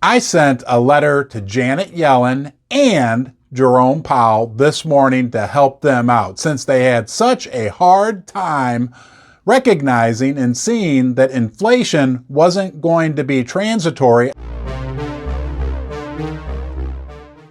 I sent a letter to Janet Yellen and Jerome Powell this morning to help them out since they had such a hard time recognizing and seeing that inflation wasn't going to be transitory.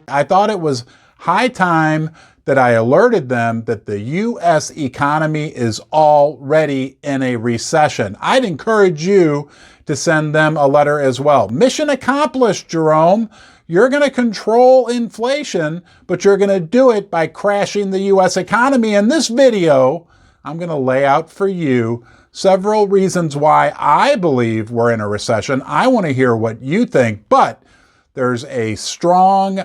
I thought it was high time that I alerted them that the U.S. economy is already in a recession. I'd encourage you to send them a letter as well. Mission accomplished, Jerome. You're going to control inflation, but you're going to do it by crashing the U.S. economy. In this video, I'm going to lay out for you several reasons why I believe we're in a recession. I want to hear what you think, but there's a strong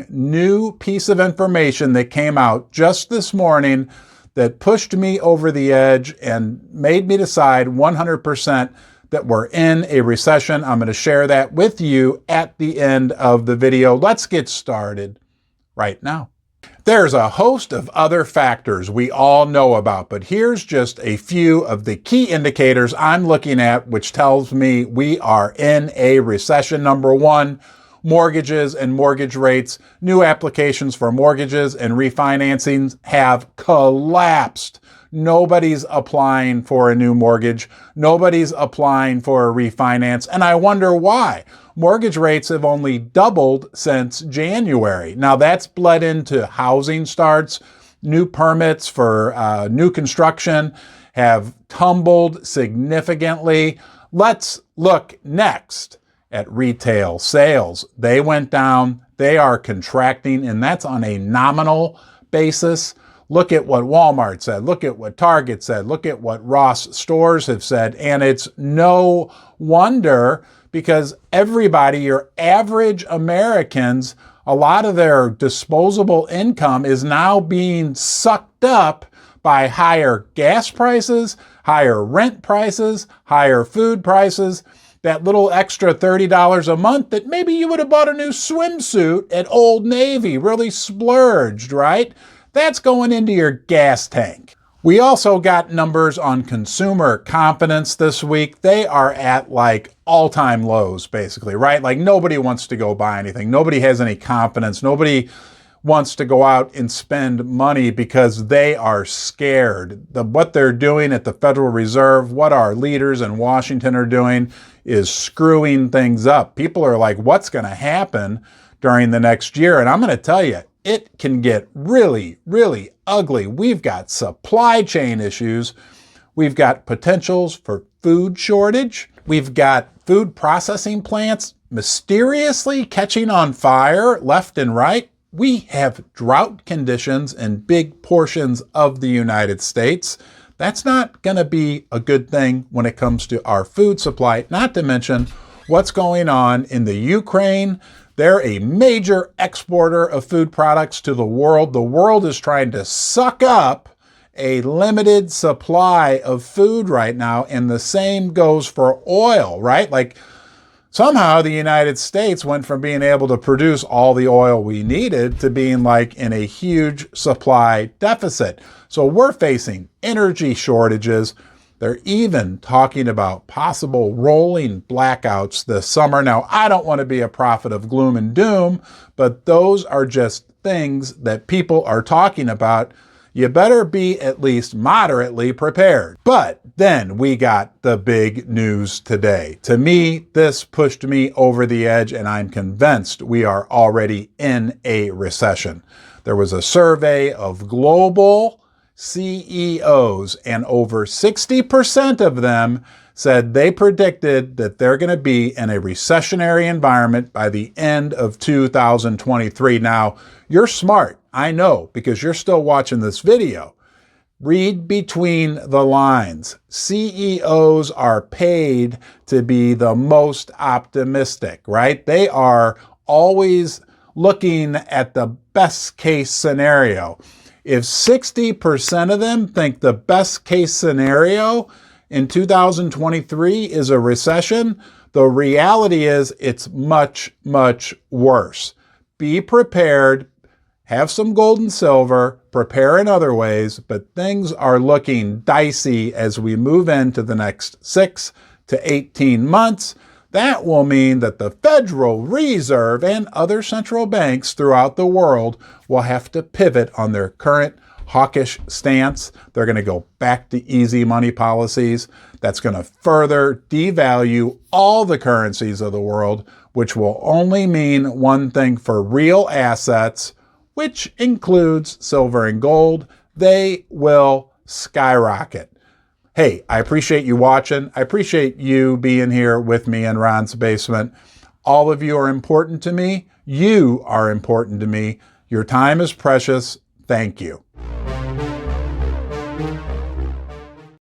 new piece of information that came out just this morning that pushed me over the edge and made me decide 100% that we're in a recession. I'm going to share that with you at the end of the video. Let's get started right now. There's a host of other factors we all know about, but here's just a few of the key indicators I'm looking at, which tells me we are in a recession. Number one, mortgages and mortgage rates. New applications for mortgages and refinancings have collapsed. Nobody's applying for a new mortgage. Nobody's applying for a refinance. And I wonder why. Mortgage rates have only doubled since January. Now that's bled into housing starts. New permits for new construction have tumbled significantly. Let's look next at retail sales. They went down. They are contracting, and that's on a nominal basis. Look at what Walmart said. Look at what Target said. Look at what Ross stores have said. And it's no wonder, because everybody, your average Americans, a lot of their disposable income is now being sucked up by higher gas prices, higher rent prices, higher food prices. That little extra $30 a month that maybe you would have bought a new swimsuit at Old Navy, really splurged, right? That's going into your gas tank. We also got numbers on consumer confidence this week. They are at like all-time lows, basically, right? Like nobody wants to go buy anything. Nobody has any confidence. Nobody wants to go out and spend money because they are scared. What they're doing at the Federal Reserve, what our leaders in Washington are doing is screwing things up. People are like, what's going to happen during the next year? And I'm going to tell you, it can get really ugly. We've got supply chain issues. We've got potentials for food shortage. We've got food processing plants mysteriously catching on fire left and right. We have drought conditions in big portions of the United States. That's not going to be a good thing when it comes to our food supply, not to mention what's going on in the Ukraine. They're a major exporter of food products to the world. The world is trying to suck up a limited supply of food right now, and the same goes for oil, right? Like somehow the United States went from being able to produce all the oil we needed to being like in a huge supply deficit. So we're facing energy shortages. They're even talking about possible rolling blackouts this summer. Now, I don't want to be a prophet of gloom and doom, but those are just things that people are talking about. You better be at least moderately prepared. But then we got the big news today. To me, this pushed me over the edge, and I'm convinced we are already in a recession. There was a survey of global CEOs, and over 60% of them said they predicted that they're going to be in a recessionary environment by the end of 2023. Now, you're smart, I know, because you're still watching this video. Read between the lines. CEOs are paid to be the most optimistic, right? They are always looking at the best case scenario. If 60% of them think the best case scenario in 2023 is a recession, the reality is it's much worse. Be prepared, have some gold and silver, prepare in other ways, but things are looking dicey as we move into the next 6 to 18 months. That will mean that the Federal Reserve and other central banks throughout the world will have to pivot on their current hawkish stance. They're going to go back to easy money policies. That's going to further devalue all the currencies of the world, which will only mean one thing for real assets, which includes silver and gold. They will skyrocket. Hey, I appreciate you watching. I appreciate you being here with me in Ron's Basement. All of you are important to me. You are important to me. Your time is precious. Thank you.